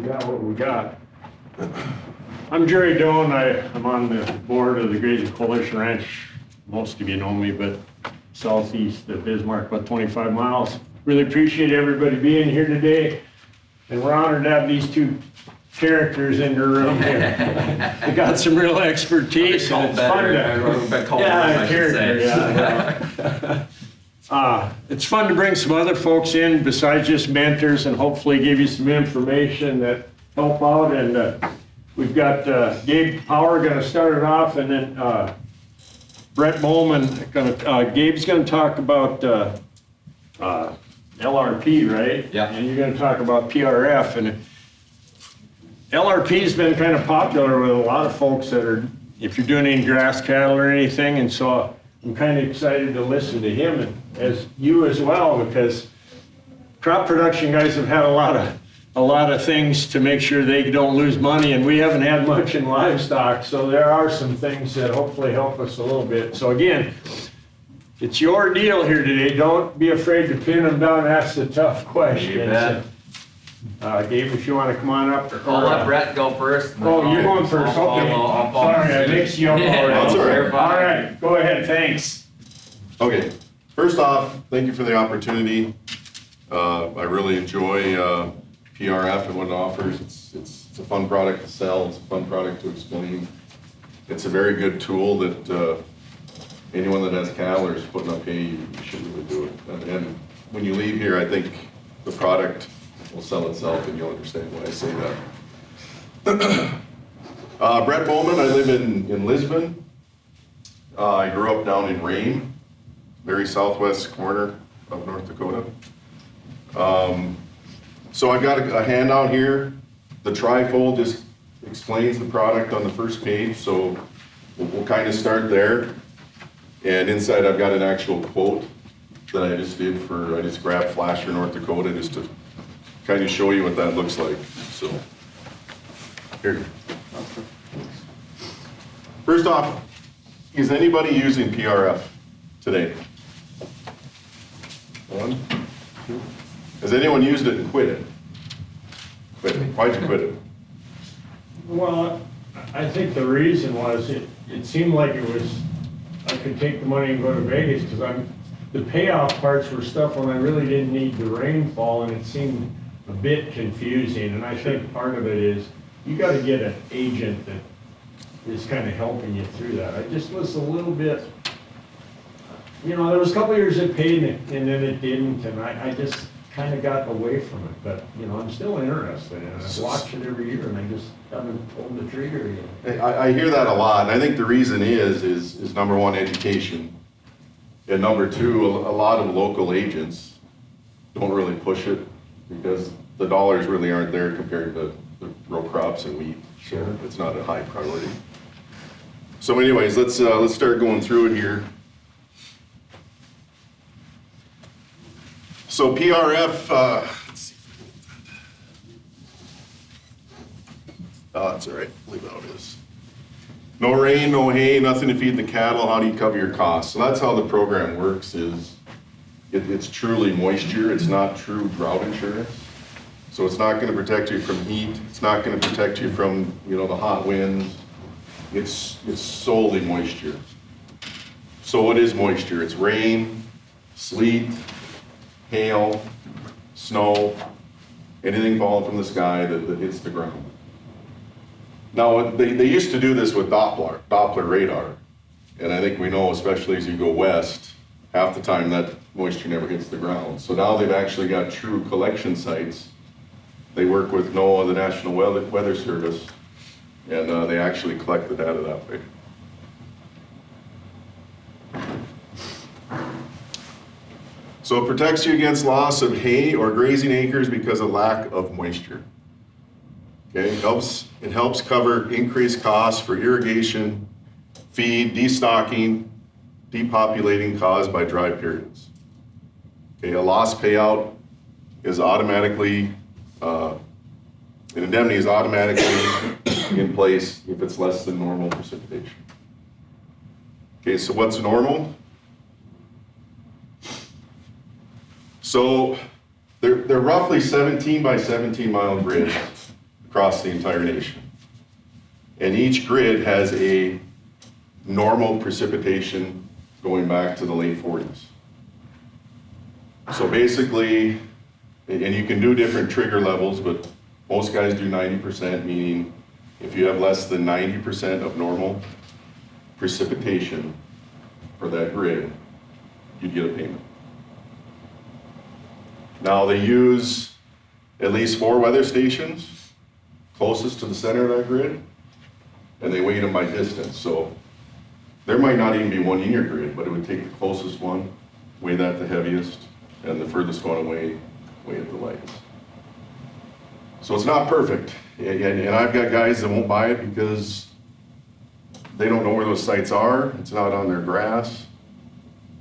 got what we got. I'm Jerry Doan. I'm on the board of the Grazing Coalition Ranch. Most of you know me, but southeast of Bismarck, about 25 miles. Really appreciate everybody being here today. And we're honored to have these two characters in the room here. They got some real expertise, and it's fun to, it's fun to bring some other folks in besides just mentors and hopefully give you some information that help out. And we've got Gabe Power going to start it off, and then Brett Bowman Gabe's going to talk about LRP, right? Yeah. And you're going to talk about PRF. And LRP's been kind of popular with a lot of folks that are, if you're doing any grass cattle or anything, and so I'm kind of excited to listen to him, and as you as well, because crop production guys have had a lot of things to make sure they don't lose money, and we haven't had much in livestock, so there are some things that hopefully help us a little bit. So again, it's your deal here today. Don't be afraid to pin them down and ask the tough questions. Gabe, if you want to come on up. I'll let Brett go first. Oh, you're going first, okay. Sorry, I mixed you up already. That's all right. All right, go ahead, thanks. Okay, first off, thank you for the opportunity. I really enjoy PRF and what it offers. It's a fun product to sell, it's a fun product to explain. It's a very good tool that anyone that has cattle or is putting up hay, you should really do it. And when you leave here, I think the product will sell itself, and you'll understand why I say that. Brett Bowman, I live in Lisbon. I grew up down in Rain, very southwest corner of North Dakota. So I've got a handout here. The trifold just explains the product on the first page, so we'll kind of start there. And inside I've got an actual quote that I just did I just grabbed Pasture, North Dakota, just to kind of show you what that looks like. So, here. First off, is anybody using PRF today? One, two. Has anyone used it and quit it? Quit it. Why'd you quit it? Well, I think the reason was it seemed like it was, I could take the money and go to Vegas, because the payoff parts were stuff when I really didn't need the rainfall, and it seemed a bit confusing. And I think part of it is you got to get an agent that is kind of helping you through that. I just was a little bit, there was a couple of years it paid and then it didn't, and I just kind of got away from it. But I'm still interested in it. I watch it every year, and I just haven't pulled the trigger yet. I hear that a lot, and I think the reason is number one, education, and number two, a lot of local agents don't really push it because the dollars really aren't there compared to the row crops and wheat. So it's not a high priority. So anyways, let's start going through it here. So PRF, let's see. Oh, that's all right, leave it how it is. No rain, no hay, nothing to feed the cattle. How do you cover your costs? So that's how the program works. It's truly moisture. It's not true drought insurance. So it's not going to protect you from heat. It's not going to protect you from the hot winds. It's solely moisture. So what is moisture? It's rain, sleet, hail, snow, anything falling from the sky that hits the ground. Now, they used to do this with Doppler radar, and I think we know, especially as you go west, half the time that moisture never hits the ground. So now they've actually got true collection sites. They work with NOAA, the National Weather Service, and they actually collect the data that way. So it protects you against loss of hay or grazing acres because of lack of moisture. Okay, it helps cover increased costs for irrigation, feed, destocking, depopulating caused by dry periods. Okay, a loss payout is automatically, an indemnity is automatically in place if it's less than normal precipitation. Okay, so what's normal? So they're roughly 17 by 17 mile grids. across the entire nation. And each grid has a normal precipitation going back to the late 40s. So basically, and you can do different trigger levels, but most guys do 90%, meaning if you have less than 90% of normal precipitation for that grid, you'd get a payment. Now they use at least 4 weather stations closest to the center of that grid, and they weight them by distance. So there might not even be one in your grid, but it would take the closest one, weigh that the heaviest, and the furthest one away, weigh it the lightest. So it's not perfect, and I've got guys that won't buy it because they don't know where those sites are, it's not on their grass,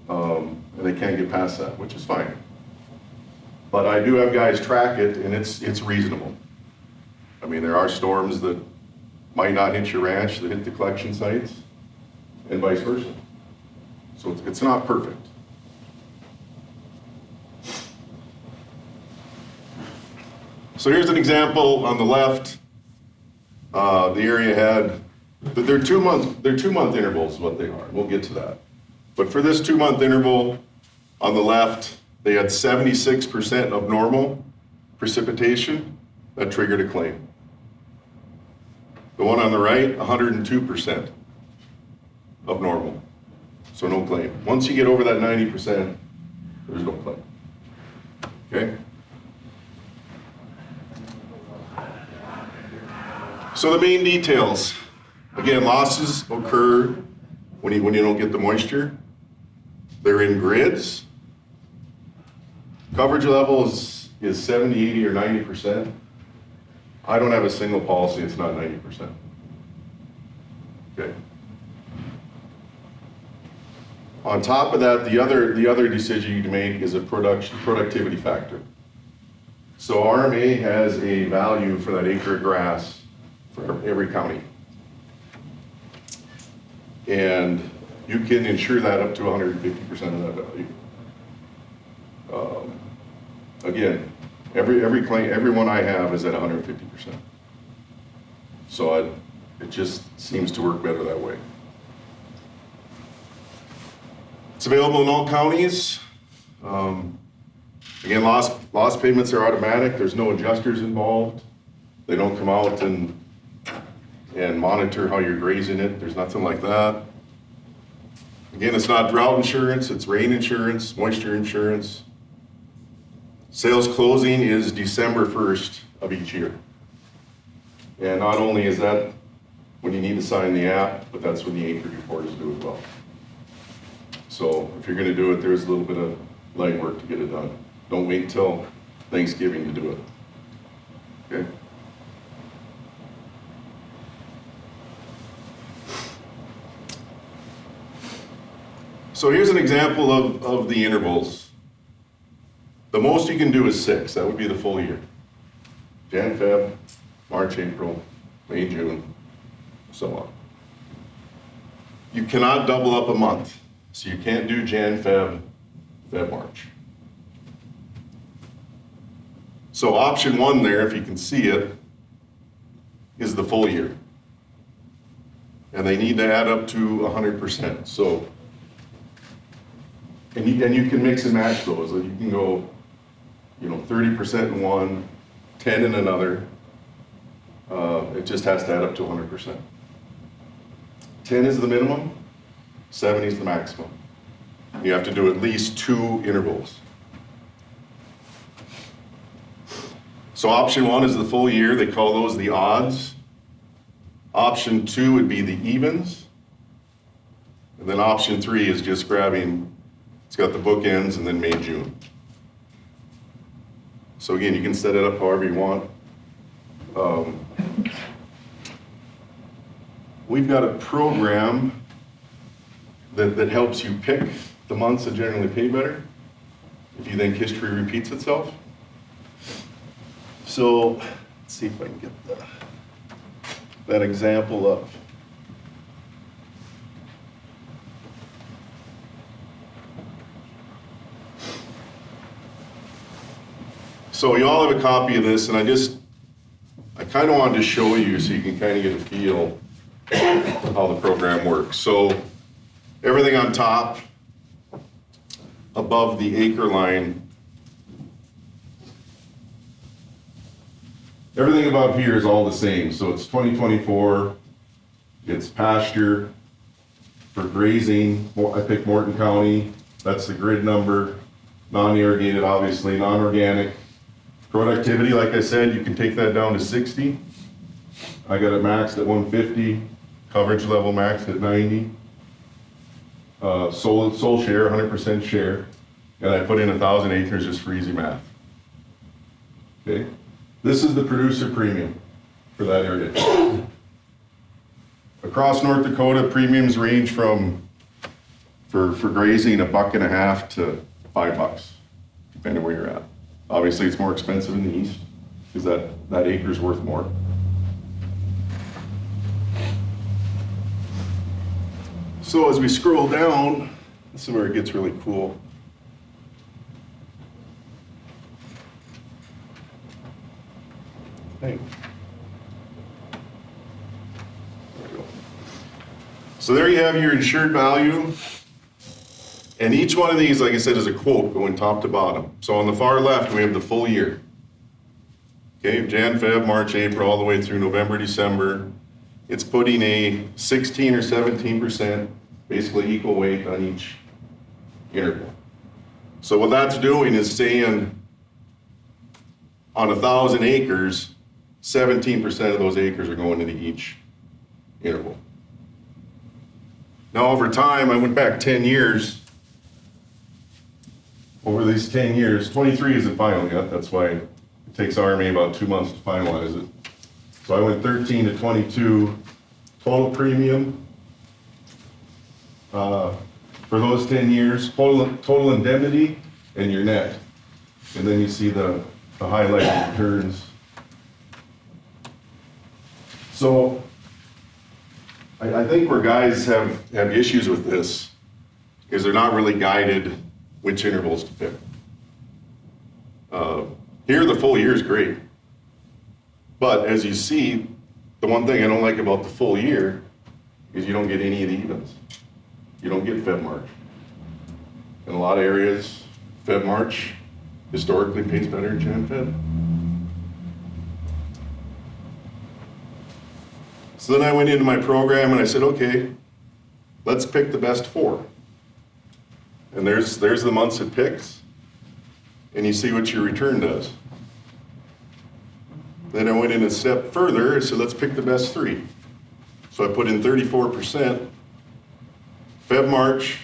and they can't get past that, which is fine. But I do have guys track it, and it's reasonable. I mean, there are storms that might not hit your ranch that hit the collection sites, and vice versa. So it's not perfect. So here's an example on the left. The area had, they're 2 month intervals is what they are. We'll get to that. But for this 2 month interval on the left, they had 76% of normal precipitation. That triggered a claim. The one on the right, 102% of normal. So no claim. Once you get over that 90%, there's no claim. Okay? So the main details. Again, losses occur when you don't get the moisture. They're in grids. Coverage level is 70, 80, or 90%. I don't have a single policy it's not 90%. Okay. On top of that, the other decision you make is a productivity factor. So RMA has a value for that acre of grass for every county. And you can insure that up to 150% of that value. Again, every claim, every one I have is at 150%. So it just seems to work better that way. It's available in all counties. Again, loss payments are automatic. There's no adjusters involved. They don't come out and monitor how you're grazing it. There's nothing like that. Again, it's not drought insurance, it's rain insurance, moisture insurance. Sales closing is December 1st of each year. And not only is that when you need to sign the app, but that's when the acre report is due as well. So if you're gonna do it, there's a little bit of legwork to get it done. Don't wait until Thanksgiving to do it. Okay? So here's an example of the intervals. The most you can do is 6. That would be the full year. Jan, Feb, March, April, May, June, so on. You cannot double up a month. So you can't do Jan, Feb, March. So option 1 there, if you can see it, is the full year. And they need to add up to 100%. So, and you can mix and match those. You can go, 30% in one, 10 in another. It just has to add up to 100%. 10 is the minimum, 70 is the maximum. You have to do at least 2 intervals. So option 1 is the full year. They call those the odds. Option 2 would be the evens. And then option 3 is just grabbing, it's got the bookends and then May, June. So again, you can set it up however you want. We've got a program that helps you pick the months that generally pay better if you think history repeats itself. So let's see if I can get that example up. So you all have a copy of this, and I kind of wanted to show you so you can kind of get a feel of how the program works. So everything on top, above the acre line, everything above here is all the same. So it's 2024, it's pasture. For grazing, I picked Morton County, that's the grid number, non-irrigated obviously, non-organic. Productivity, like I said, you can take that down to 60. I got it maxed at 150, coverage level maxed at 90. Sole share, 100% share, and I put in 1,000 acres just for easy math. Okay, this is the producer premium for that area. Across North Dakota, premiums range from, for grazing, $1.50 to $5, depending where you're at. Obviously, it's more expensive in the east, because that acre's worth more. So as we scroll down, this is where it gets really cool. Hey. So there you have your insured value. And each one of these, like I said, is a quote going top to bottom. So on the far left, we have the full year. Okay, Jan, Feb, March, April, all the way through November, December. It's putting a 16 or 17%, basically equal weight on each interval. So what that's doing is saying on 1,000 acres, 17% of those acres are going into each interval. Now over time, I went back 10 years. Over these 10 years, 23 isn't final yet, that's why it takes RMA about 2 months to finalize it. So I went 13 to 22 total premium for those 10 years, total indemnity and your net. And then you see the highlighted returns. So I think where guys have issues with this is they're not really guided which intervals to pick. Here, the full year is great. But as you see, the one thing I don't like about the full year is you don't get any of the evens. You don't get Feb March. In a lot of areas, Feb March historically pays better than Jan Feb. So then I went into my program and I said, okay, let's pick the best 4. And there's the months it picks, and you see what your return does. Then I went in a step further and said, let's pick the best 3. So I put in 34%. Feb, March,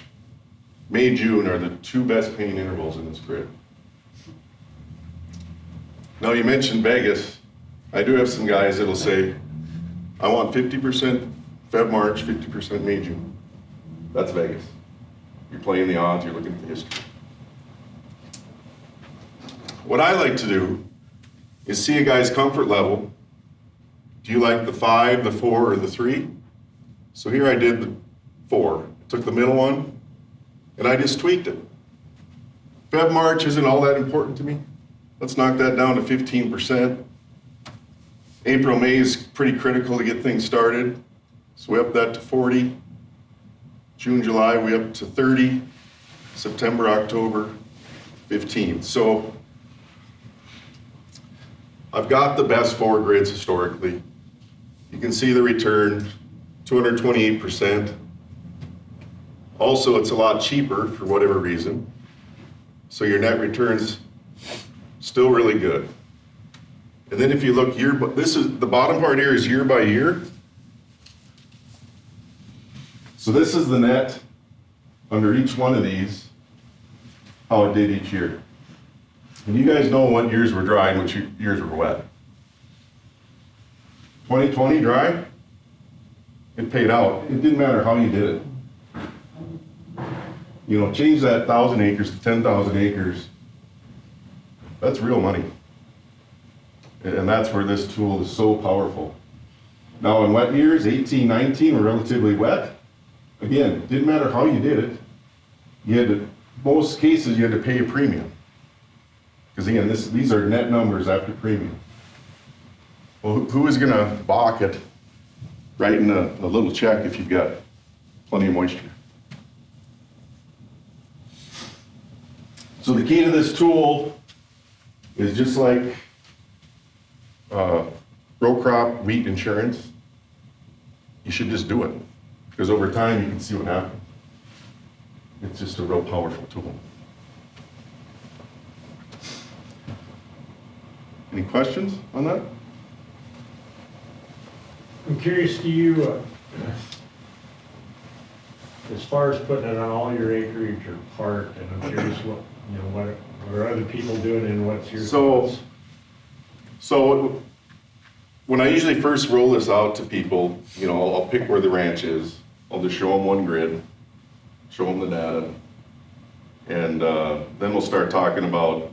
May, June are the 2 best paying intervals in this grid. Now you mentioned Vegas. I do have some guys that'll say, I want 50% Feb, March, 50% May, June. That's Vegas. You're playing the odds, you're looking at the history. What I like to do is see a guy's comfort level. Do you like the 5, the 4, or the 3? So here I did the 4. Took the middle one, and I just tweaked it. Feb, March isn't all that important to me. Let's knock that down to 15%. April, May is pretty critical to get things started. So we up that to 40. June, July, we up to 30. September, October, 15. So I've got the best 4 grids historically. You can see the return, 228%. Also, it's a lot cheaper for whatever reason. So your net return's still really good. And then if you look this is the bottom part here is year by year. So this is the net under each one of these, how it did each year. And you guys know what years were dry and which years were wet. 2020 dry, it paid out. It didn't matter how you did it. You know, change that 1,000 acres to 10,000 acres. That's real money. And that's where this tool is so powerful. Now in wet years, 18, 19 were relatively wet. Again, didn't matter how you did it. You had to, most cases you had to pay a premium. Because again, these are net numbers after premium. Well, who is gonna balk at writing a little check if you've got plenty of moisture? So the key to this tool is just like row crop wheat insurance. You should just do it, because over time you can see what happens. It's just a real powerful tool. Any questions on that? I'm curious, do you, as far as putting it on all your acreage or part, and I'm curious what, what are other people doing and what's your thoughts? So when I usually first roll this out to people, I'll pick where the ranch is. I'll just show them one grid, show them the data, and then we'll start talking about,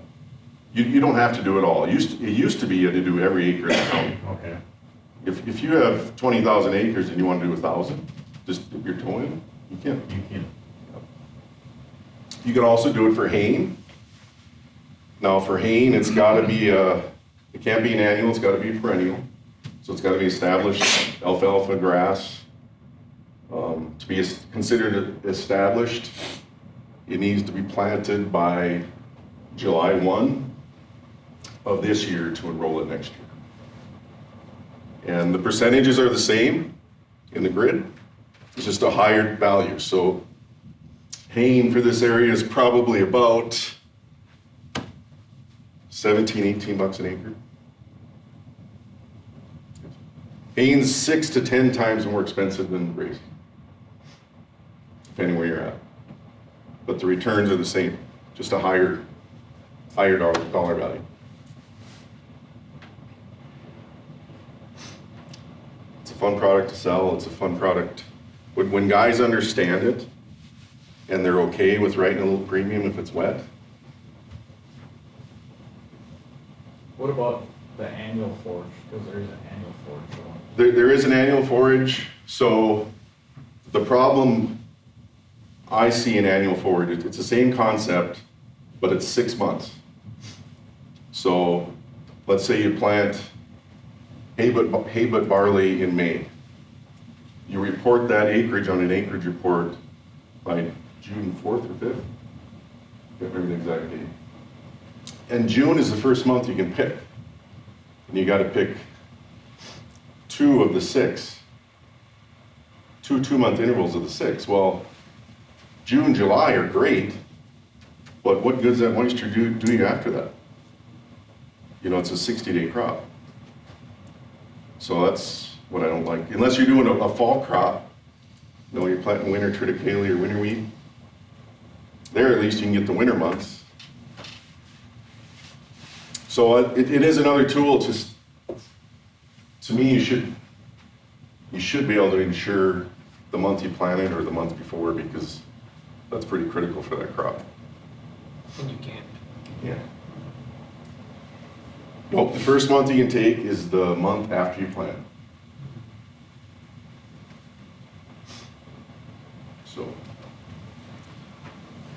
you don't have to do it all. It used to be you had to do every acre in the county. Okay. If you have 20,000 acres and you want to do 1,000, just dip your toe in, you can. You can. You can also do it for haying. Now for haying, it's gotta be, it can't be an annual, it's gotta be perennial. So it's gotta be established alfalfa grass. To be considered established, it needs to be planted by July 1 of this year to enroll it next year. And the percentages are the same in the grid, it's just a higher value. So haying for this area is probably about 17, 18 bucks an acre. Haying's 6 to 10 times more expensive than grazing, depending where you're at. But the returns are the same, just a higher dollar value. It's a fun product to sell, it's a fun product. When guys understand it, and they're okay with writing a little premium if it's wet. What about the annual forage? Because there is an annual forage one. There is an annual forage, so the problem I see in annual forage, it's the same concept, but it's 6 months. So let's say you plant hay but barley in May. You report that acreage on an acreage report by June 4th or 5th. Can't remember the exact date. And June is the first month you can pick. And you got to pick 2 of the 6. 2 2-month intervals of the 6. Well, June, July are great, but what good's that moisture do you after that? It's a 60-day crop. So that's what I don't like. Unless you're doing a fall crop, you're planting winter triticale or winter wheat. There, at least you can get the winter months. So it is another tool. Just to me, you should be able to insure the month you planted or the month before, because that's pretty critical for that crop. And you can't. Yeah. Nope, the first month you can take is the month after you plant. So.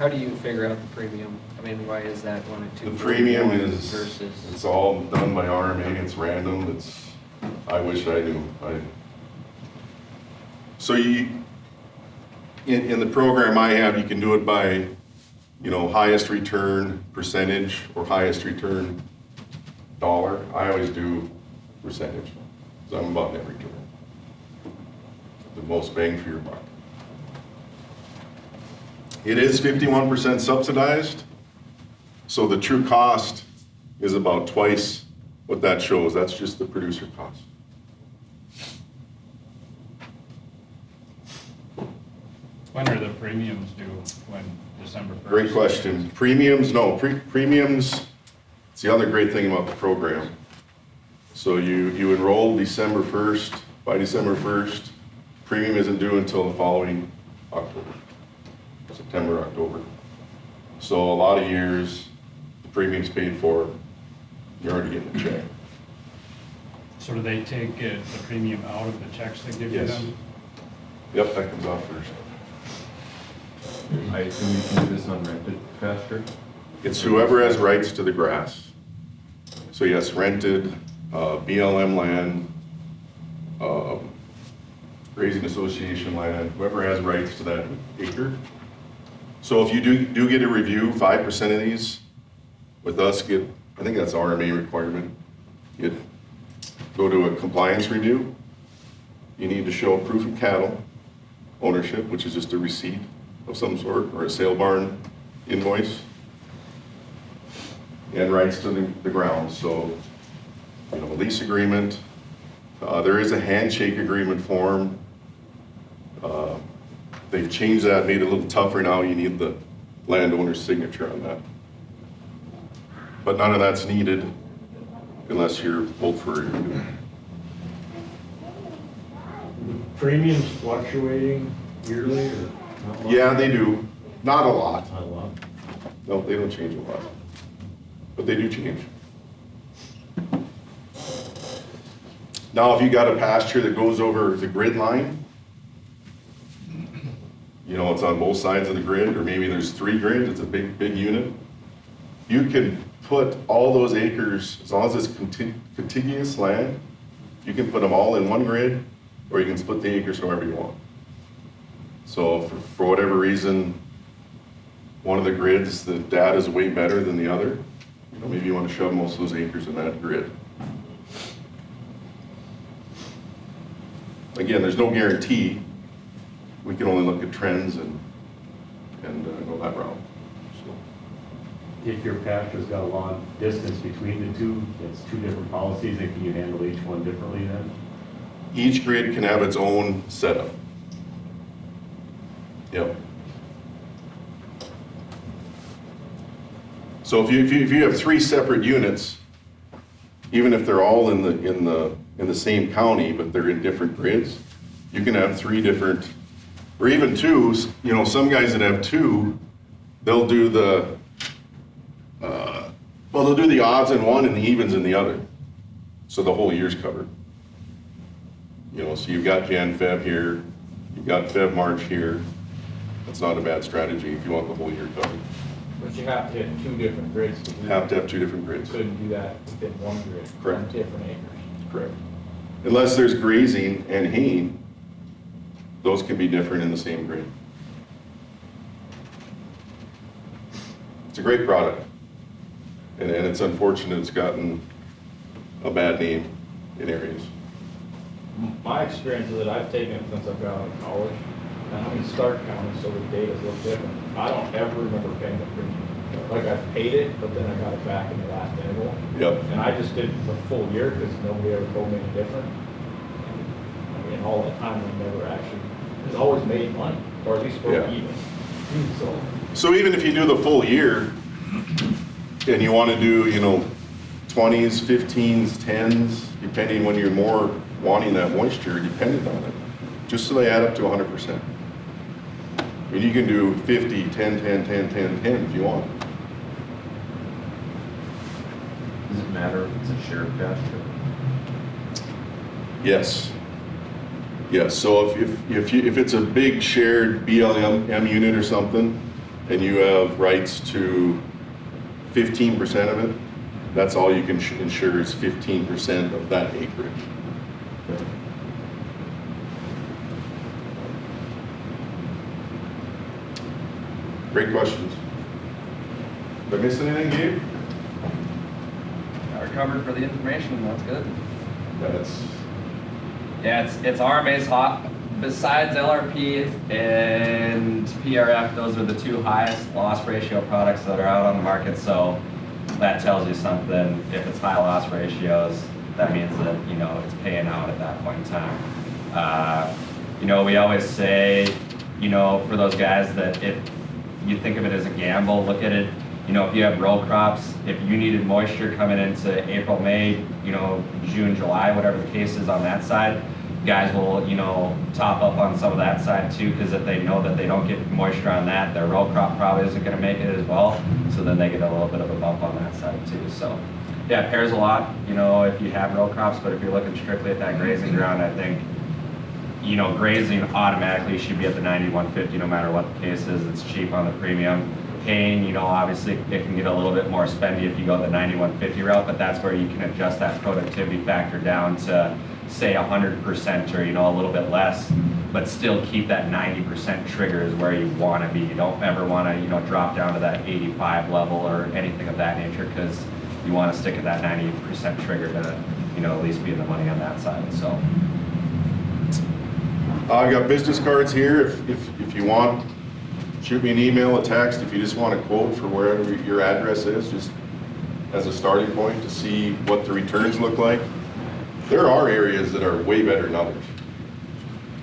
How do you figure out the premium? I mean, why is that 1 and 2? The premium is, versus it's all done by RMA, it's random, I wish I knew. So in the program I have, you can do it by, highest return percentage or highest return dollar. I always do percentage, because I'm about net return. The most bang for your buck. It is 51% subsidized, so the true cost is about twice what that shows. That's just the producer cost. When are the premiums due? When December 1st? Great question. Premiums, no, premiums, it's the other great thing about the program. So you enroll December 1st, by December 1st, premium isn't due until the following October, September, October. So a lot of years, the premium's paid for, you're already getting a check. So do they take the premium out of the checks they give you Yes. then? Yep, that comes off first. I assume you can do this on rented pasture? It's whoever has rights to the grass. So yes, rented, BLM land, Grazing Association land, whoever has rights to that acre. So if you do get a review, 5% of these with us get, I think that's RMA requirement, go to a compliance review. You need to show proof of cattle ownership, which is just a receipt of some sort, or a sale barn invoice, and rights to the ground. So, a lease agreement. There is a handshake agreement form. They've changed that, made it a little tougher now. You need the landowner's signature on that. But none of that's needed unless you're pulled for a review. Premiums fluctuating yearly or? not much? Yeah, they do. Not a lot. Not a lot. No, they don't change a lot. But they do change. Now, if you got a pasture that goes over the grid line, it's on both sides of the grid, or maybe there's 3 grids, it's a big unit. You can put all those acres, as long as it's contiguous land, you can put them all in one grid, or you can split the acres however you want. So for whatever reason, one of the grids, the data is way better than the other, maybe you want to shove most of those acres in that grid. Again, there's no guarantee. We can only look at trends and go that route. So. If your pasture's got a long distance between the two, it's 2 different policies, and can you handle each one differently then? Each grid can have its own setup. Yep. So if you have 3 separate units, even if they're all in the same county, but they're in different grids, you can have 3 different, or even 2. Some guys that have 2, they'll do the odds in one and the evens in the other, so the whole year's covered. So you've got Jan, Feb here, you've got Feb, March here. That's not a bad strategy if you want the whole year covered. But you have to hit 2 different grids to do that. Have to have 2 different grids. You couldn't do that within one grid. Correct. On different acres. Correct. Unless there's grazing and haying, those can be different in the same grid. It's a great product. And it's unfortunate it's gotten a bad name in areas. My experience is that I've taken it since I've got out of college, and I'm in Stark County, so the data's a little different. I don't ever remember paying the premium. Like, I've paid it, but then I got it back in the last interval. Yep. And I just did it for a full year because nobody ever told me any different. And all that time, I never actually, it's always made money, or at least broke Yeah. even. So even if you do the full year, and you want to do, 20s, 15s, 10s, depending when you're more wanting that moisture, dependent on it, just so they add up to 100%. I mean, you can do 50, 10, 10, 10, 10, 10 if you want. Does it matter if it's a shared pasture? Yes. Yes, so if it's a big shared BLM unit or something, and you have rights to 15% of it, that's all you can insure is 15% of that acreage. Great questions. Did I miss anything, Gabe? Are covered for the information, that's good. That's, Yeah, it's RMA's hot. Besides LRP and PRF, those are the 2 highest loss ratio products that are out on the market. So that tells you something. If it's high loss ratios, that means that it's paying out at that point in time. We always say, for those guys that if you think of it as a gamble, look at it. If you have row crops, if you needed moisture coming into April, May, June, July, whatever the case is on that side, guys will, top up on some of that side too, because if they know that they don't get moisture on that, their row crop probably isn't going to make it as well. So then they get a little bit of a bump on that side too. So yeah, it pairs a lot, if you have row crops, but if you're looking strictly at that grazing ground, I think, grazing automatically should be at the 90-150 no matter what the case is. It's cheap on the premium. pain, you know, obviously it can get a little bit more spendy if you go the 9150 route, but that's where you can adjust that productivity factor down to say 100% or, you know, a little bit less, but still keep that 90% trigger is where you want to be. You don't ever want to, you know, drop down to that 85 level or anything of that nature, because you want to stick at that 90% trigger to, you know, at least be in the money on that side. So I got business cards here. If you want, shoot me an email, a text. If you just want a quote for wherever your address is, just as a starting point to see what the returns look like. There are areas that are way better than others.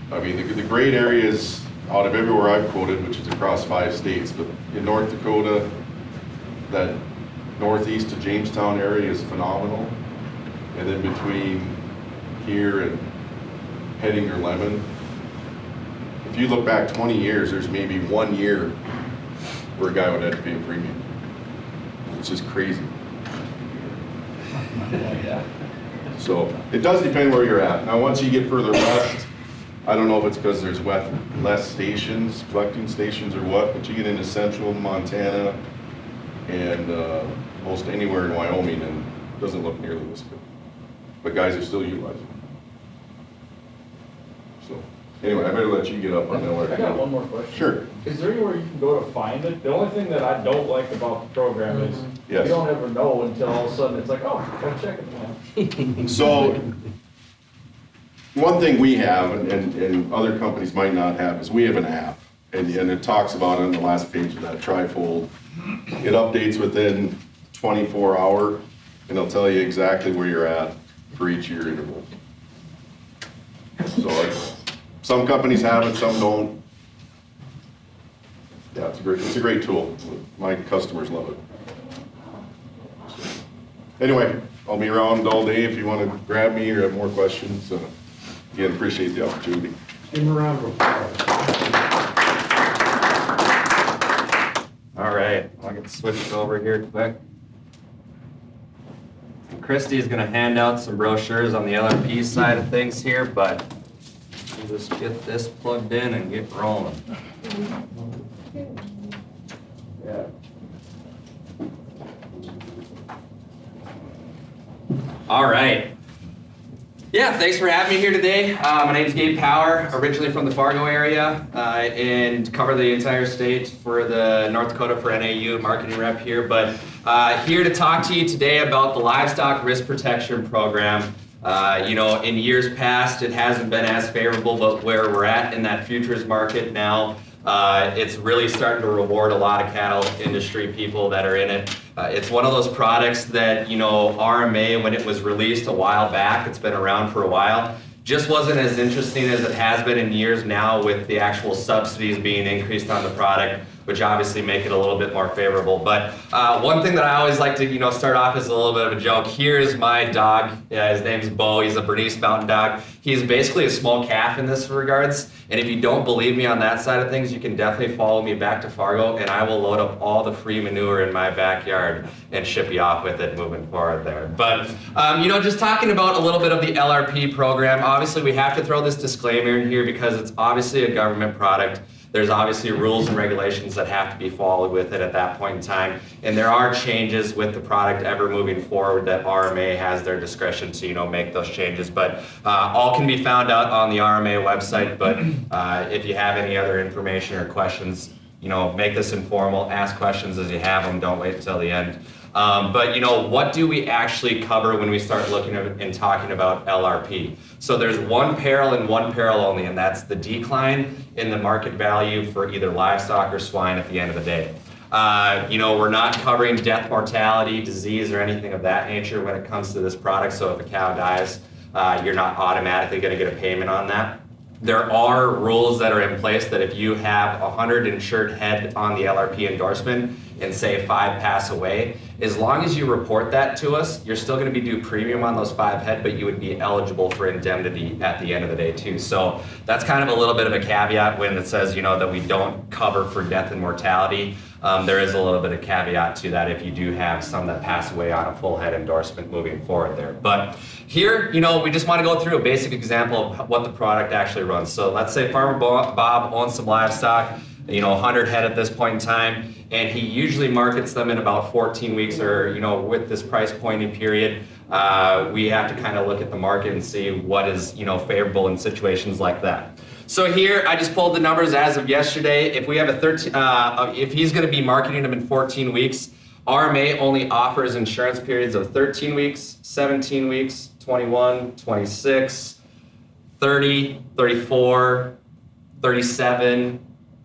I mean, the great areas out of everywhere I've quoted, which is across 5 states, but in North Dakota, that northeast to Jamestown area is phenomenal. And then between here and Heading or Lemon, if you look back 20 years, there's maybe 1 year where a guy would have to pay a premium. It's just crazy. yeah. So it does depend where you're at. Now, once you get further west, I don't know if it's because there's less stations, collecting stations or what, but you get into central Montana and most anywhere in Wyoming, and it doesn't look nearly this good. But guys are still utilizing it. So anyway, I better let you get up on that. I got one more question. Sure. Is there anywhere you can go to find it? The only thing that I don't like about the program is Yes. you don't ever know until all of a sudden it's like, oh, go check it now. So one thing we have, and other companies might not have, is we have an app. And it talks about it on the last page of that trifold. It updates within 24 hours, and it'll tell you exactly where you're at for each year interval. So some companies have it, some don't. Yeah, it's a great tool. My customers love it. Anyway, I'll be around all day if you want to grab me or have more questions. Again, appreciate the opportunity. Give him a round of applause. All right, I'll get switched over here quick. Christy's gonna hand out some brochures on the LRP side of things here, but we'll just get this plugged in and get rolling. Yeah. All right. Yeah, thanks for having me here today. My name's Gabe Power, originally from the Fargo area, and cover the entire state for the North Dakota for NAU marketing rep here. But here to talk to you today about the Livestock Risk Protection Program. You know, in years past, it hasn't been as favorable, but where we're at in that futures market now, it's really starting to reward a lot of cattle industry people that are in it. It's one of those products that, you know, RMA, when it was released a while back, it's been around for a while, just wasn't as interesting as it has been in years now with the actual subsidies being increased on the product, which obviously make it a little bit more favorable. But one thing that I always like to, you know, start off as a little bit of a joke. Here is my dog. Yeah, his name's Bo. He's a Bernese Mountain Dog. He's basically a small calf in this regards. And if you don't believe me on that side of things, you can definitely follow me back to Fargo, and I will load up all the free manure in my backyard and ship you off with it moving forward there. But, you know, just talking about a little bit of the LRP program, obviously we have to throw this disclaimer in here because it's obviously a government product. There's obviously rules and regulations that have to be followed with it at that point in time. And there are changes with the product ever moving forward that RMA has their discretion to, you know, make those changes. But all can be found out on the RMA website. But if you have any other information or questions, you know, make this informal, ask questions as you have them, don't wait until the end. But you know, what do we actually cover when we start looking at and talking about LRP? So there's one peril and one peril only, and that's the decline in the market value for either livestock or swine at the end of the day. You know, we're not covering death, mortality, disease, or anything of that nature when it comes to this product. So if a cow dies, you're not automatically going to get a payment on that. There are rules that are in place that if you have 100 insured head on the LRP endorsement and say 5 pass away, as long as you report that to us, you're still going to be due premium on those 5 head, but you would be eligible for indemnity at the end of the day too. So that's kind of a little bit of a caveat when it says, you know, that we don't cover for death and mortality. There is a little bit of caveat to that if you do have some that pass away on a full head endorsement moving forward there. But here, you know, we just want to go through a basic example of what the product actually runs. So let's say Farmer Bob owns some livestock. 100 head at this point in time, and he usually markets them in about 14 weeks, or with this price pointing period. We have to kind of look at the market and see what is favorable in situations like that. So here I just pulled the numbers as of yesterday. If we have if he's going to be marketing them in 14 weeks, RMA only offers insurance periods of 13 weeks, 17 weeks, 21, 26, 30, 34, 37,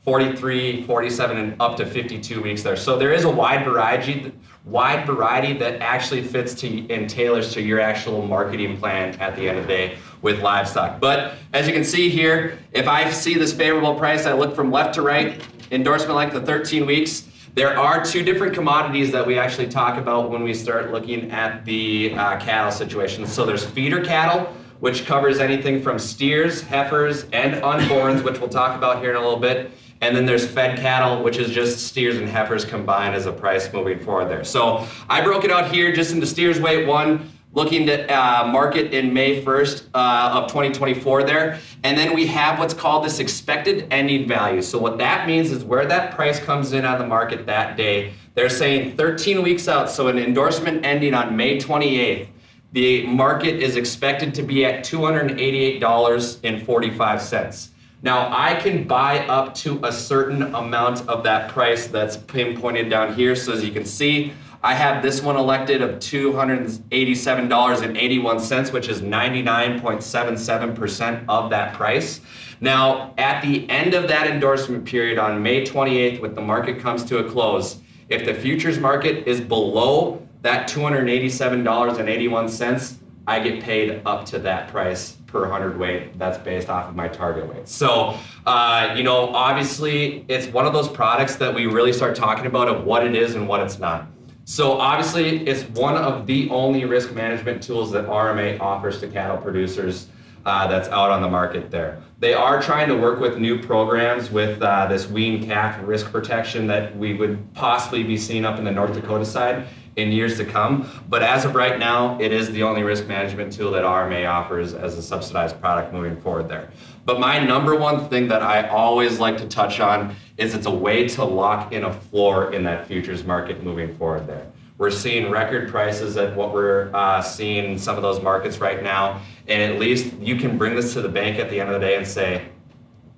43, 47, and up to 52 weeks there. So there is a wide variety that actually fits and tailors to your actual marketing plan at the end of the day with livestock. But as you can see here, if I see this favorable price, I look from left to right, endorsement length of 13 weeks. There are two different commodities that we actually talk about when we start looking at the cattle situation. So there's feeder cattle, which covers anything from steers, heifers, and unborns, which we'll talk about here in a little bit. And then there's fed cattle, which is just steers and heifers combined as a price moving forward there. So I broke it out here just into steers weight 1, looking to market in May 1st of 2024 there. And then we have what's called this expected ending value. So what that means is where that price comes in on the market that day. They're saying 13 weeks out, so an endorsement ending on May 28th. The market is expected to be at $288.45. Now, I can buy up to a certain amount of that price that's pinpointed down here. So as you can see, I have this one elected of $287.81, which is 99.77% of that price. Now, at the end of that endorsement period on May 28th, when the market comes to a close, if the futures market is below that $287.81, I get paid up to that price per 100 weight. That's based off of my target weight. So, obviously, it's one of those products that we really start talking about of what it is and what it's not. So, obviously, it's one of the only risk management tools that RMA offers to cattle producers that's out on the market there. They are trying to work with new programs with this wean calf risk protection that we would possibly be seeing up in the North Dakota side in years to come. But as of right now, it is the only risk management tool that RMA offers as a subsidized product moving forward there. But my number one thing that I always like to touch on is it's a way to lock in a floor in that futures market moving forward there. We're seeing record prices at what we're seeing in some of those markets right now. And at least you can bring this to the bank at the end of the day and say,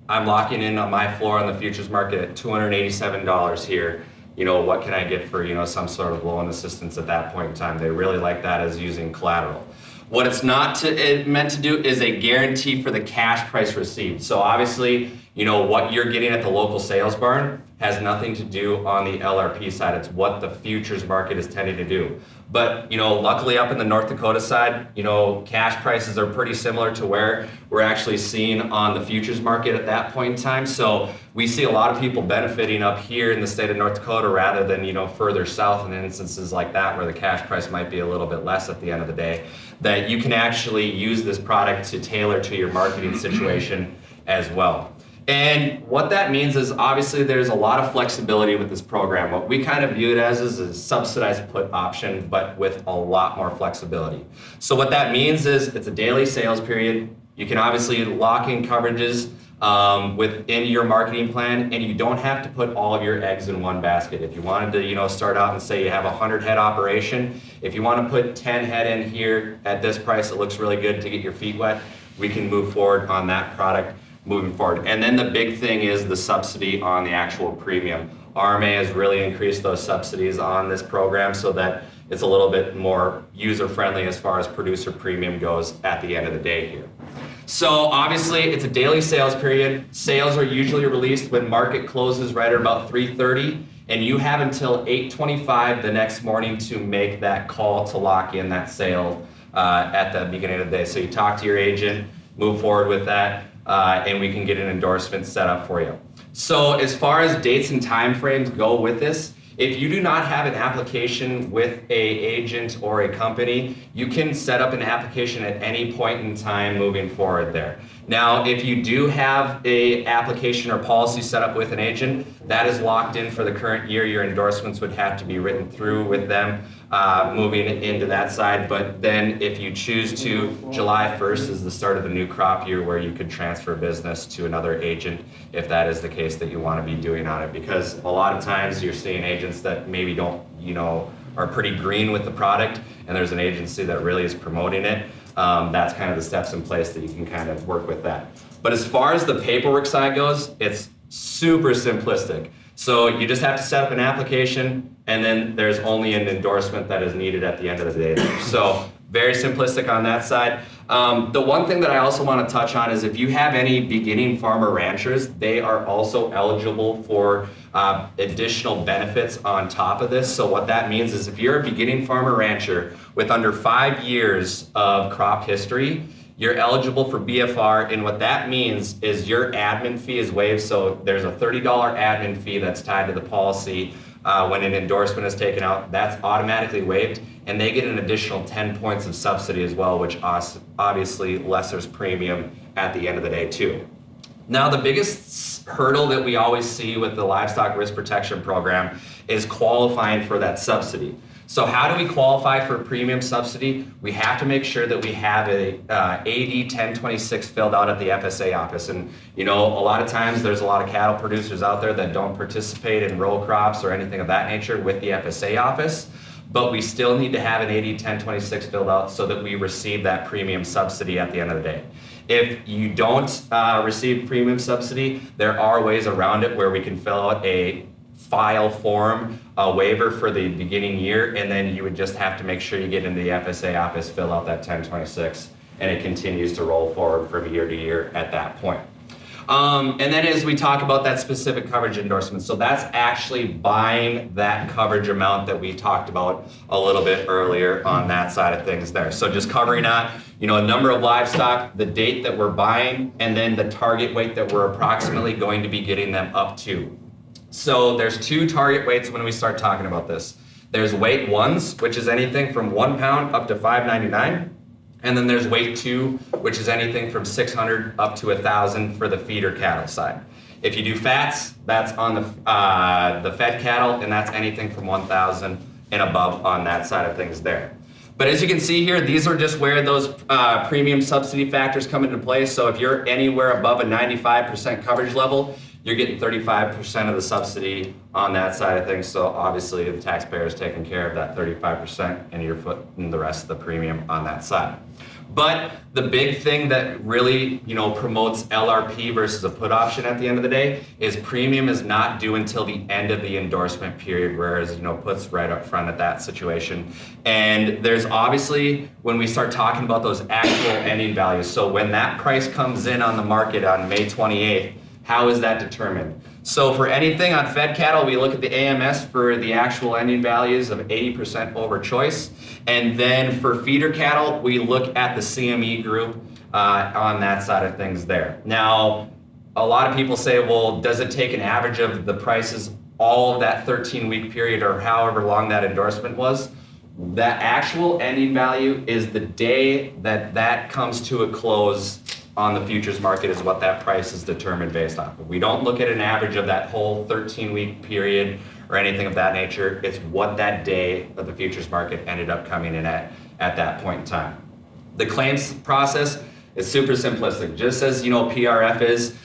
I'm locking in on my floor on the futures market at $287 here. What can I get for, some sort of loan assistance at that point in time? They really like that as using collateral. What it's not meant to do is a guarantee for the cash price received. So obviously, what you're getting at the local sales barn has nothing to do on the LRP side. It's what the futures market is tending to do. But, luckily up in the North Dakota side, cash prices are pretty similar to where we're actually seeing on the futures market at that point in time. So we see a lot of people benefiting up here in the state of North Dakota rather than, further south in instances like that where the cash price might be a little bit less at the end of the day, that you can actually use this product to tailor to your marketing situation as well. And what that means is obviously there's a lot of flexibility with this program. What we kind of view it as is a subsidized put option, but with a lot more flexibility. So what that means is it's a daily sales period. You can obviously lock in coverages within your marketing plan, and you don't have to put all of your eggs in one basket. If you wanted to, start out and say you have a 100 head operation, if you want to put 10 head in here at this price, it looks really good to get your feet wet, we can move forward on that product moving forward. And then the big thing is the subsidy on the actual premium. RMA has really increased those subsidies on this program so that it's a little bit more user-friendly as far as producer premium goes at the end of the day here. So obviously it's a daily sales period. Sales are usually released when market closes right at about 3:30, and you have until 8:25 the next morning to make that call to lock in that sale at the beginning of the day. So you talk to your agent, move forward with that, and we can get an endorsement set up for you. So as far as dates and time frames go with this, if you do not have an application with an agent or a company, you can set up an application at any point in time moving forward there. Now, if you do have a application or policy set up with an agent, That is locked in for the current year. Your endorsements would have to be written through with them moving into that side. But then if you choose to, July 1st is the start of the new crop year where you could transfer business to another agent if that is the case that you want to be doing on it. Because a lot of times you're seeing agents that maybe don't, are pretty green with the product, and there's an agency that really is promoting it. That's kind of the steps in place that you can kind of work with that. But as far as the paperwork side goes, it's super simplistic. So you just have to set up an application, and then there's only an endorsement that is needed at the end of the day there. So very simplistic on that side. The one thing that I also want to touch on is if you have any beginning farmer ranchers, they are also eligible for additional benefits on top of this. So what that means is if you're a beginning farmer rancher with under 5 years of crop history, you're eligible for BFR, and what that means is your admin fee is waived. So there's a $30 admin fee that's tied to the policy when an endorsement is taken out. That's automatically waived, and they get an additional 10 points of subsidy as well, which obviously lessers premium at the end of the day too. Now, the biggest hurdle that we always see with the livestock risk protection program is qualifying for that subsidy. So how do we qualify for a premium subsidy? We have to make sure that we have a AD 1026 filled out at the FSA office. And a lot of times there's a lot of cattle producers out there that don't participate in row crops or anything of that nature with the FSA office, but we still need to have an AD 1026 filled out so that we receive that premium subsidy at the end of the day. If you don't receive premium subsidy, there are ways around it where we can fill out a file form, a waiver for the beginning year, and then you would just have to make sure you get into the FSA office, fill out that 1026, and it continues to roll forward from year to year at that point. And then as we talk about that specific coverage endorsement, so that's actually buying that coverage amount that we talked about a little bit earlier on that side of things there. So just covering that, a number of livestock, the date that we're buying, and then the target weight that we're approximately going to be getting them up to. So there's 2 target weights when we start talking about this. There's weight 1s, which is anything from 1 pound up to 599. And then there's weight 2, which is anything from 600 up to 1,000 for the feeder cattle side. If you do fats, that's on the fed cattle, and that's anything from 1,000 and above on that side of things there. But as you can see here, these are just where those premium subsidy factors come into play. So if you're anywhere above a 95% coverage level, you're getting 35% of the subsidy on that side of things. So obviously the taxpayer is taking care of that 35% and you're footing the rest of the premium on that side. But the big thing that really, promotes LRP versus a put option at the end of the day is premium is not due until the end of the endorsement period, whereas, puts right up front at that situation. And there's obviously, when we start talking about those actual ending values, so when that price comes in on the market on May 28th, how is that determined? So for anything on fed cattle, we look at the AMS for the actual ending values of 80% over choice. And then for feeder cattle, we look at the CME group on that side of things there. Now, a lot of people say, well, does it take an average of the prices all of that 13-week period or however long that endorsement was? That actual ending value is the day that comes to a close on the futures market is what that price is determined based off of. We don't look at an average of that whole 13-week period or anything of that nature. It's what that day of the futures market ended up coming in at that point in time. The claims process is super simplistic. Just as PRF is,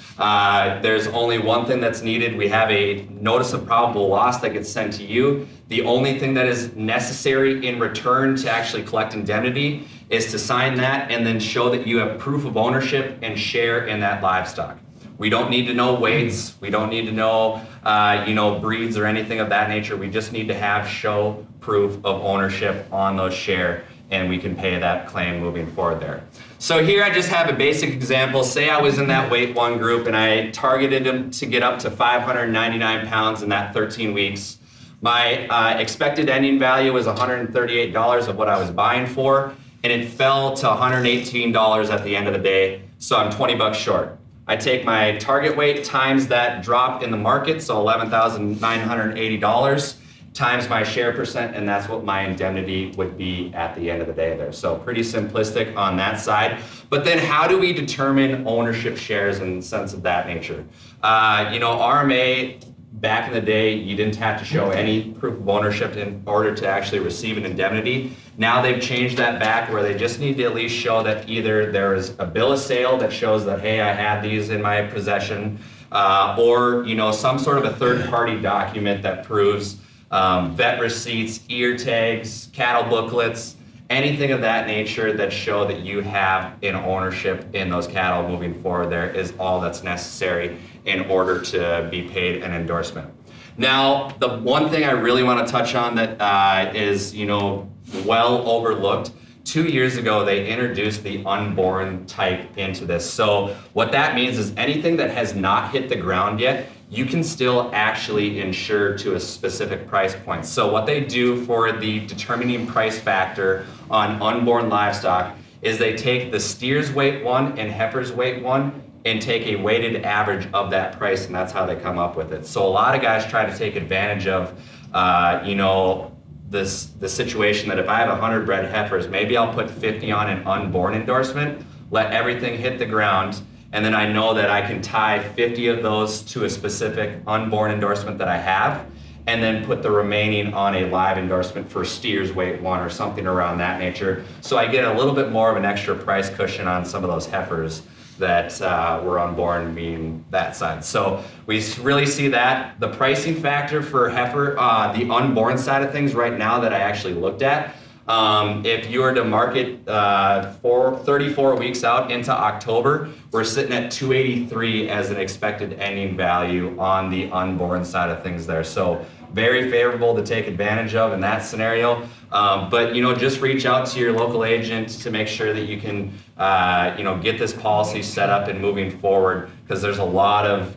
there's only one thing that's needed. We have a notice of probable loss that gets sent to you. The only thing that is necessary in return to actually collect indemnity is to sign that and then show that you have proof of ownership and share in that livestock. We don't need to know weights. We don't need to know, breeds or anything of that nature. We just need to show proof of ownership on those share, and we can pay that claim moving forward there. So here I just have a basic example. Say I was in that weight 1 group and I targeted them to get up to 599 pounds in that 13 weeks. My expected ending value was $138 of what I was buying for, and it fell to $118 at the end of the day, so I'm 20 bucks short. I take my target weight times that drop in the market, so $11,980, times my share percent, and that's what my indemnity would be at the end of the day there. So pretty simplistic on that side. But then how do we determine ownership shares in the sense of that nature? RMA back in the day, you didn't have to show any proof of ownership in order to actually receive an indemnity. Now they've changed that back where they just need to at least show that either there is a bill of sale that shows that, hey, I had these in my possession, or some sort of a third-party document that proves vet receipts, ear tags, cattle booklets, anything of that nature that show that you have an ownership in those cattle moving forward. There is all that's necessary in order to be paid an endorsement. Now, the one thing I really want to touch on that is well overlooked. 2 years ago, they introduced the unborn type into this. So what that means is anything that has not hit the ground yet, you can still actually insure to a specific price point. So what they do for the determining price factor on unborn livestock is they take the steer's weight one and heifer's weight one and take a weighted average of that price, and that's how they come up with it. So a lot of guys try to take advantage of, the situation that if I have 100 bred heifers, maybe I'll put 50 on an unborn endorsement, let everything hit the ground, and then I know that I can tie 50 of those to a specific unborn endorsement that I have, and then put the remaining on a live endorsement for steers weight one or something around that nature. So I get a little bit more of an extra price cushion on some of those heifers that were unborn being that side. So we really see that. The pricing factor for heifer, the unborn side of things right now that I actually looked at, if you were to market 34 weeks out into October, we're sitting at 283 as an expected ending value on the unborn side of things there. So very favorable to take advantage of in that scenario. But just reach out to your local agent to make sure that you can get this policy set up and moving forward, because there's a lot of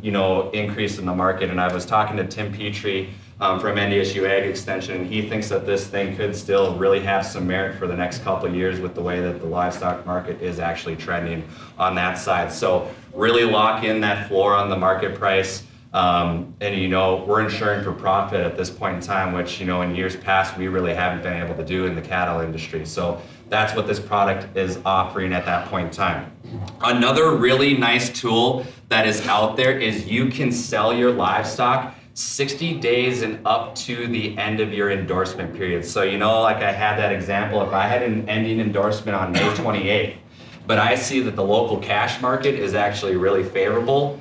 increase in the market. And I was talking to Tim Petrie from NDSU Ag Extension, and he thinks that this thing could still really have some merit for the next couple of years with the way that the livestock market is actually trending on that side. So really lock in that floor on the market price. And we're insuring for profit at this point in time, which in years past we really haven't been able to do in the cattle industry. So that's what this product is offering at that point in time. Another really nice tool that is out there is you can sell your livestock 60 days and up to the end of your endorsement period. So like I had that example, if I had an ending endorsement on May 28th, but I see that the local cash market is actually really favorable,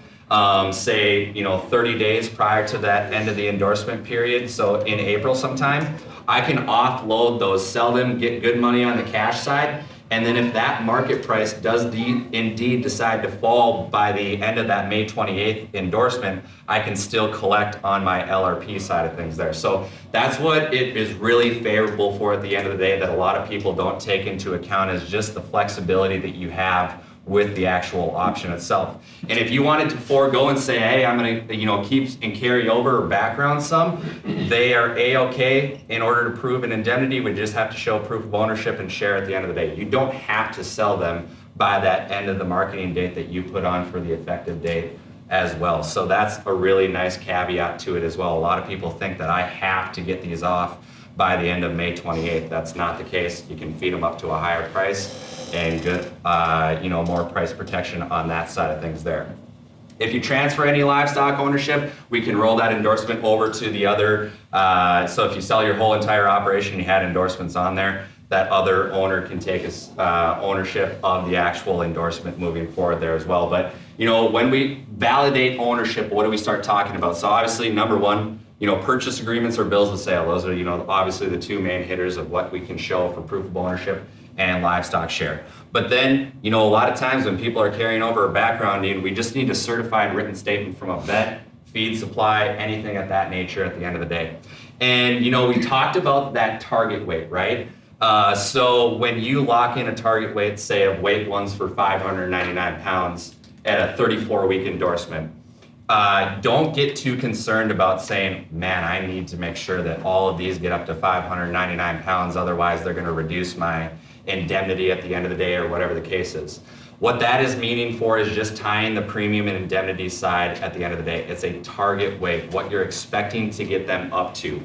say 30 days prior to that end of the endorsement period, so in April sometime, I can offload those, sell them, get good money on the cash side, and then if that market price does indeed decide to fall by the end of that May 28th endorsement, I can still collect on my LRP side of things there. So that's what it is really favorable for at the end of the day that a lot of people don't take into account, is just the flexibility that you have with the actual option itself. And if you wanted to forego and say, hey, I'm gonna keep and carry over or background some, they are A-okay. In order to prove an indemnity, we just have to show proof of ownership and share at the end of the day. You don't have to sell them by that end of the marketing date that you put on for the effective date as well. So that's a really nice caveat to it as well. A lot of people think that I have to get these off by the end of May 28th. That's not the case. You can feed them up to a higher price and get more price protection on that side of things there. If you transfer any livestock ownership, we can roll that endorsement over to the other. So if you sell your whole entire operation, you had endorsements on there, that other owner can take ownership of the actual endorsement moving forward there as well. But when we validate ownership, what do we start talking about? So obviously, number one, purchase agreements or bills of sale. Those are, obviously the two main hitters of what we can show for proof of ownership and livestock share. But then, a lot of times when people are carrying over a background need, we just need a certified written statement from a vet, feed supply, anything of that nature at the end of the day. And, we talked about that target weight, right? So when you lock in a target weight, say of weight ones for 599 pounds at a 34-week endorsement, don't get too concerned about saying, man, I need to make sure that all of these get up to 599 pounds, otherwise they're gonna reduce my indemnity at the end of the day or whatever the case is. What that is meaning for is just tying the premium and indemnity side at the end of the day. It's a target weight, what you're expecting to get them up to.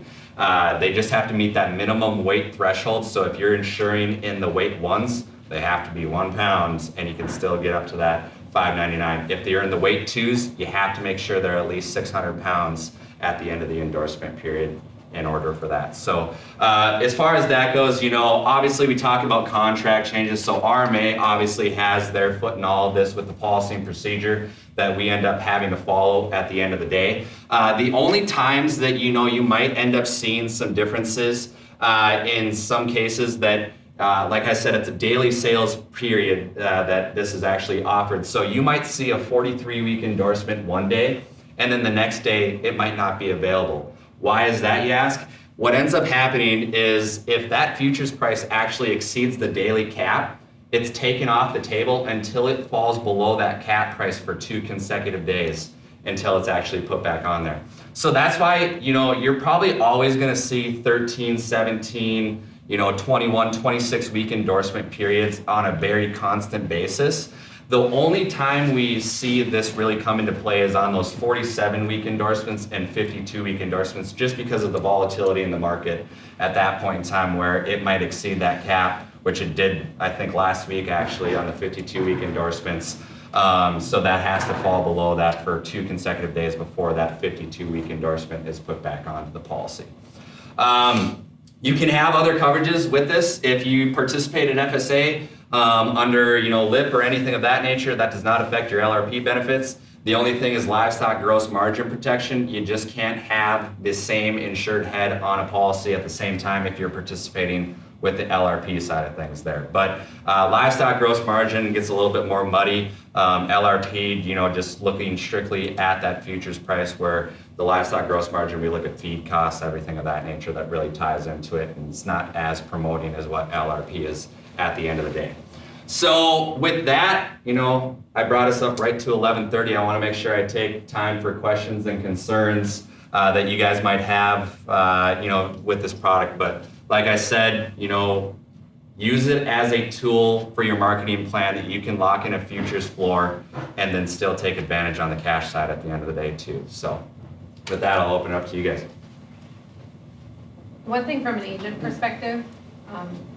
They just have to meet that minimum weight threshold. So if you're insuring in the weight ones, they have to be 1 pound and you can still get up to that $5.99. If they're in the weight twos, you have to make sure they're at least 600 pounds at the end of the endorsement period in order for that. So as far as that goes, you know, obviously we talk about contract changes. So RMA obviously has their foot in all of this with the policy and procedure that we end up having to follow at the end of the day. The only times that, you know, you might end up seeing some differences in some cases that, like I said, it's a daily sales period that this is actually offered. So you might see a 43-week endorsement one day, and then the next day it might not be available. Why is that, you ask? What ends up happening is if that futures price actually exceeds the daily cap, it's taken off the table until it falls below that cap price for 2 consecutive days until it's actually put back on there. So that's why, you know, you're probably always gonna see 13, 17, 21, 26 week endorsement periods on a very constant basis. The only time we see this really come into play is on those 47-week endorsements and 52-week endorsements, just because of the volatility in the market at that point in time where it might exceed that cap, which it did, I think, last week actually on the 52-week endorsements. So that has to fall below that for 2 consecutive days before that 52-week endorsement is put back onto the policy. You can have other coverages with this. If you participate in FSA under LIP or anything of that nature, that does not affect your LRP benefits. The only thing is livestock gross margin protection. You just can't have the same insured head on a policy at the same time if you're participating with the LRP side of things there. But livestock gross margin gets a little bit more muddy. LRP, just looking strictly at that futures price, where the livestock gross margin, we look at feed costs, everything of that nature that really ties into it, and it's not as promoting as what LRP is at the end of the day. So with that, I brought us up right to 11:30. I want to make sure I take time for questions and concerns that you guys might have, with this product. But like I said, use it as a tool for your marketing plan that you can lock in a futures floor and then still take advantage on the cash side at the end of the day too. So with that, I'll open it up to you guys. One thing from an agent perspective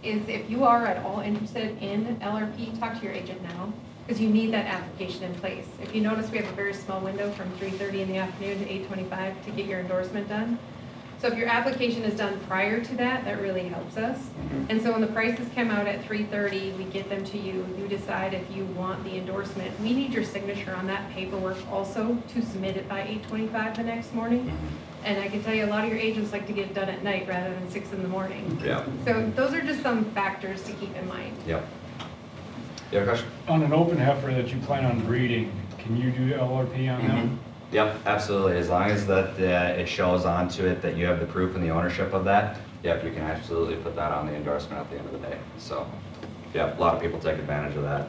is if you are at all interested in LRP, talk to your agent now, because you need that application in place. If you notice, we have a very small window from 3:30 in the afternoon to 8:25 to get your endorsement done. So if your application is done prior to that, that really helps us. And so when the prices come out at 3:30, we get them to you. You decide if you want the endorsement. We need your signature on that paperwork also to submit it by 8:25 the next morning. And I can tell you a lot of your agents like to get it done at night rather than 6 in the morning. Yeah. So those are just some factors to keep in mind. Yep. You have a question? On an open heifer that you plan on breeding, can you do LRP on them? Yep, absolutely. As long as that it shows onto it that you have the proof and the ownership of that, yep, you can absolutely put that on the endorsement at the end of the day. So, yep, a lot of people take advantage of that.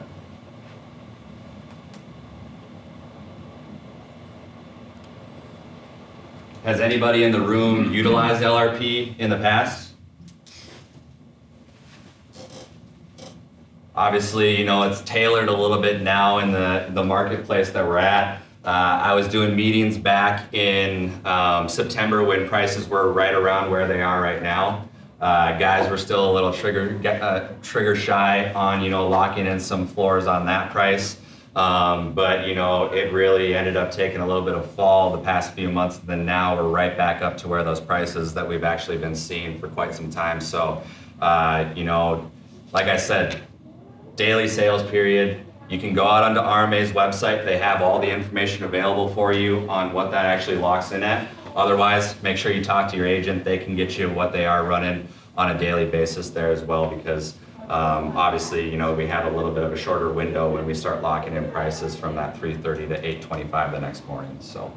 Has anybody in the room utilized LRP in the past? Obviously, it's tailored a little bit now in the marketplace that we're at. I was doing meetings back in September when prices were right around where they are right now. Guys were still a little trigger shy on locking in some floors on that price. But it really ended up taking a little bit of fall the past few months. Then now we're right back up to where those prices that we've actually been seeing for quite some time. So, like I said, daily sales period. You can go out onto RMA's website. They have all the information available for you on what that actually locks in at. Otherwise, make sure you talk to your agent. They can get you what they are running on a daily basis there as well, because obviously, we have a little bit of a shorter window when we start locking in prices from that 3:30 to 8:25 the next morning. So,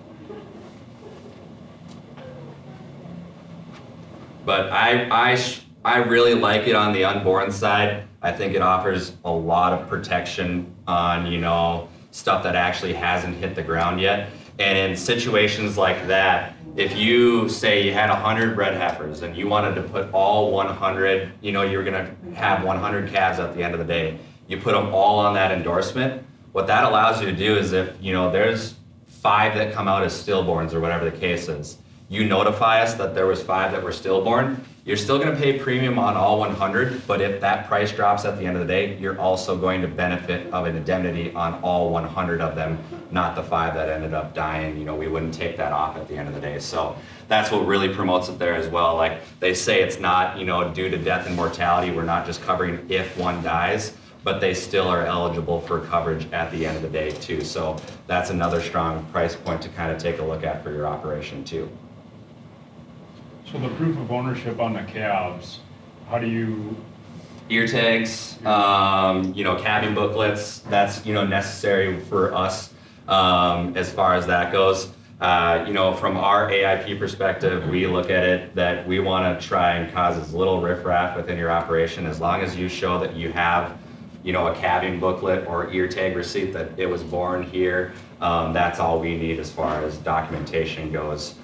but I really like it on the unborn side. I think it offers a lot of protection on, stuff that actually hasn't hit the ground yet. And in situations like that, if you say you had 100 bred heifers and you wanted to put all 100, you were gonna have 100 calves at the end of the day, you put them all on that endorsement. What that allows you to do is if, there's 5 that come out as stillborns or whatever the case is, you notify us that there was 5 that were stillborn, you're still gonna pay premium on all 100, but if that price drops at the end of the day, you're also going to benefit of an indemnity on all 100 of them, not the 5 that ended up dying. You know, we wouldn't take that off at the end of the day. So that's what really promotes it there as well. Like they say it's not, you know, due to death and mortality, we're not just covering if one dies, but they still are eligible for coverage at the end of the day too. So that's another strong price point to kind of take a look at for your operation too. So the proof of ownership on the calves, how do you, Ear tags, you know, calving booklets, that's, you know, necessary for us as far as that goes. You know, from our AIP perspective, we look at it that we want to try and cause as little riffraff within your operation as long as you show that you have, you know, a calving booklet or ear tag receipt that it was born here. That's all we need as far as documentation goes.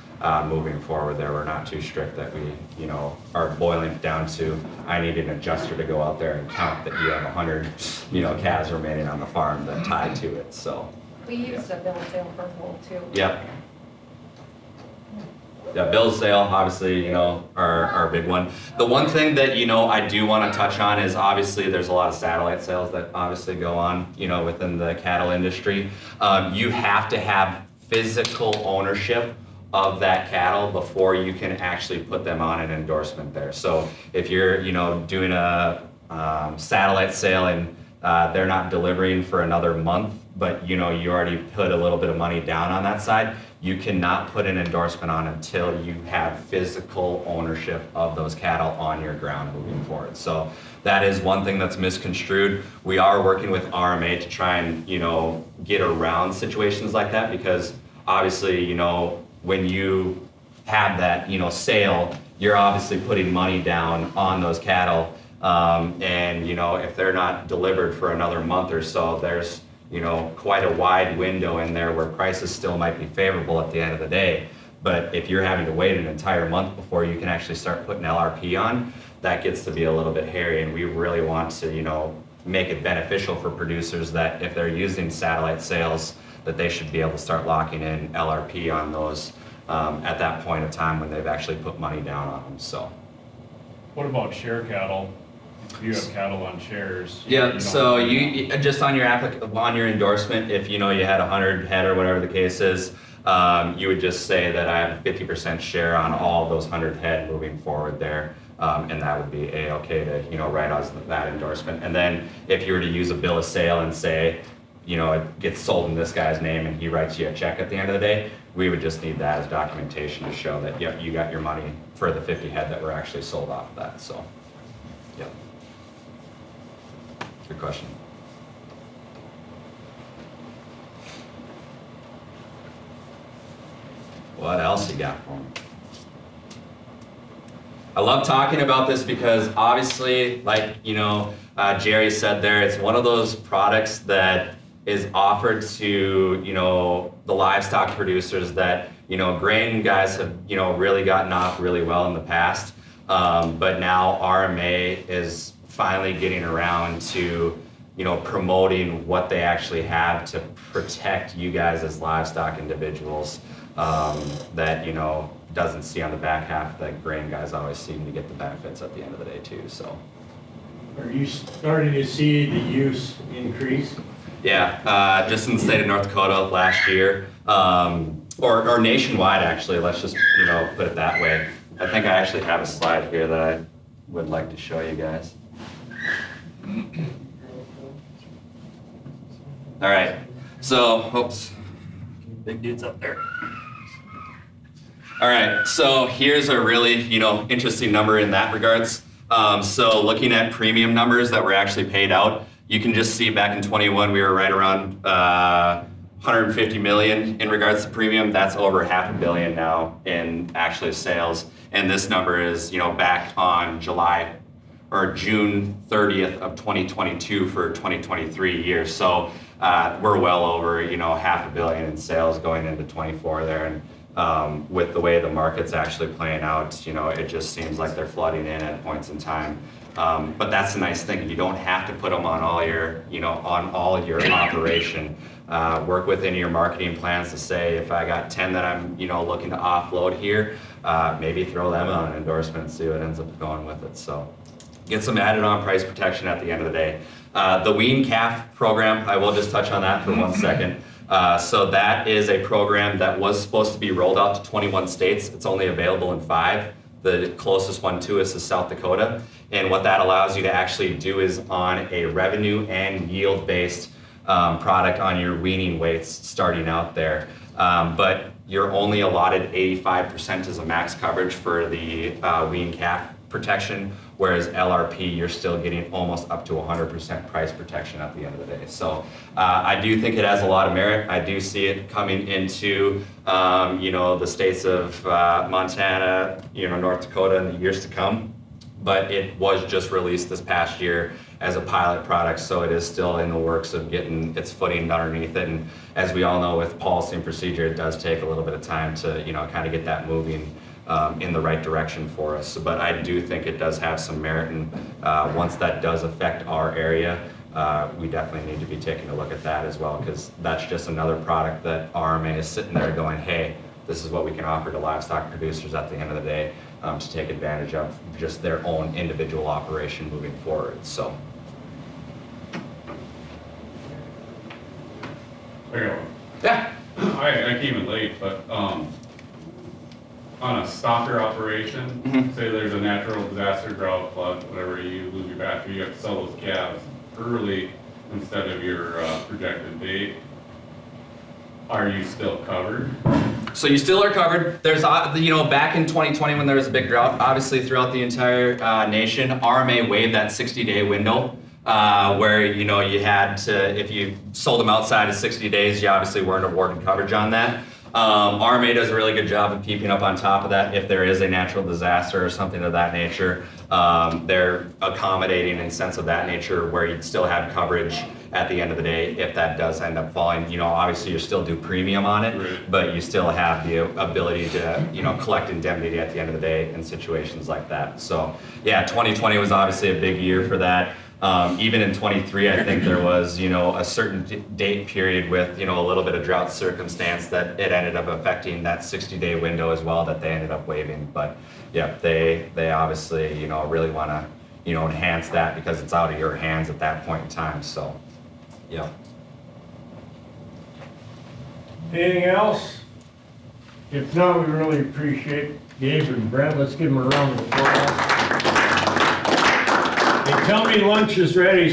Moving forward there, we're not too strict that we, you know, are boiling it down to, I need an adjuster to go out there and count that you have 100, you know, calves remaining on the farm that tie to it, so. We used a bill of sale for wool too. Yep. Yeah, bill of sale, obviously, you know, are a big one. The one thing that, you know, I do want to touch on is obviously there's a lot of satellite sales that obviously go on, you know, within the cattle industry. You have to have physical ownership of that cattle before you can actually put them on an endorsement there. So if you're, you know, doing a satellite sale and they're not delivering for another month, but you know, you already put a little bit of money down on that side, you cannot put an endorsement on until you have physical ownership of those cattle on your ground moving forward. So that is one thing that's misconstrued. We are working with RMA to try and, you know, get around situations like that because obviously, you know, when you have that, you know, sale, you're obviously putting money down on those cattle. And, you know, if they're not delivered for another month or so, there's, you know, quite a wide window in there where prices still might be favorable at the end of the day. But if you're having to wait an entire month before you can actually start putting LRP on, that gets to be a little bit hairy. And we really want to, you know, make it beneficial for producers that if they're using satellite sales, that they should be able to start locking in LRP on those at that point of time when they've actually put money down on them, so. what about share cattle? If you have cattle on shares. Yeah, you so don't- you, just on your on your endorsement, if you know you had 100 head or whatever the case is, you would just say that I have a 50% share on all those 100 head moving forward there. And that would be A-okay to, you know, write on that endorsement. And then if you were to use a bill of sale and say, you know, it gets sold in this guy's name and he writes you a check at the end of the day, we would just need that as documentation to show that, yep, you got your money for the 50 head that were actually sold off of that, so, yep. Good question. What else you got for me? I love talking about this because obviously, like, you know, Jerry said there, it's one of those products that is offered to, you know, the livestock producers that, you know, grain guys have, you know, really gotten off really well in the past. But now RMA is finally getting around to, you know, promoting what they actually have to protect you guys as livestock individuals that, you know, doesn't see on the back half that grain guys always seem to get the benefits at the end of the day too, so. Are you starting to see the use increase? Yeah, just in the state of North Dakota last year, or nationwide actually, let's just, you know, put it that way. I think I actually have a slide here that I would like to show you guys. All right, so, oops, big dude's up there. All right, so here's a really, you know, interesting number in that regards. So looking at premium numbers that were actually paid out, you can just see back in 21, we were right around 150 million in regards to premium. That's over $500 million now in actually sales. And this number is, you know, back on July or June 30th of 2022 for 2023 year. So we're well over, you know, $500 million in sales going into 24 there. And with the way the market's actually playing out, you know, it just seems like they're flooding in at points in time. But that's the nice thing. You don't have to put them on all your, you know, on all your operation. Work within your marketing plans to say, if I got 10 that I'm, looking to offload here, maybe throw them on an endorsement and see what ends up going with it. So get some added on price protection at the end of the day. The wean calf program, I will just touch on that for 1 second. So that is a program that was supposed to be rolled out to 21 states. It's only available in 5. The closest one to us is South Dakota. And what that allows you to actually do is on a revenue and yield based product on your weaning weights starting out there. But you're only allotted 85% as a max coverage for the wean calf protection, whereas LRP, you're still getting almost up to 100% price protection at the end of the day. So I do think it has a lot of merit. I do see it coming into, the states of Montana, North Dakota in the years to come. But it was just released this past year as a pilot product, so it is still in the works of getting its footing underneath it. And as we all know, with policy and procedure, it does take a little bit of time to, kind of get that moving in the right direction for us. But I do think it does have some merit, and once that does affect our area, we definitely need to be taking a look at that as well, because that's just another product that RMA is sitting there going, hey, this is what we can offer to livestock producers at the end of the day to take advantage of just their own individual operation moving forward. So. Yeah. I came in late, but on a stocker operation, say there's a natural disaster, drought, flood, whatever, you lose your battery, you have to sell those calves early instead of your projected date. Are you still covered? So you still are covered. There's, back in 2020 when there was a big drought, obviously throughout the entire nation, RMA waived that 60-day window where, you had to, if you sold them outside of 60 days, you obviously weren't awarded coverage on that. RMA does a really good job of keeping up on top of that. If there is a natural disaster or something of that nature, they're accommodating in sense of that nature where you'd still have coverage at the end of the day if that does end up falling. Obviously you still do premium on it, Right. but you still have the ability to, collect indemnity at the end of the day in situations like that. So yeah, 2020 was obviously a big year for that. Even in 23, I think there was, a certain date period with, a little bit of drought circumstance that it ended up affecting that 60-day window as well that they ended up waiving. But yeah, they obviously, really want to, enhance that because it's out of your hands at that point in time. So, yeah. Anything else? If not, we really appreciate Gabe and Brent. Let's give them a round of applause. They tell me lunch is ready.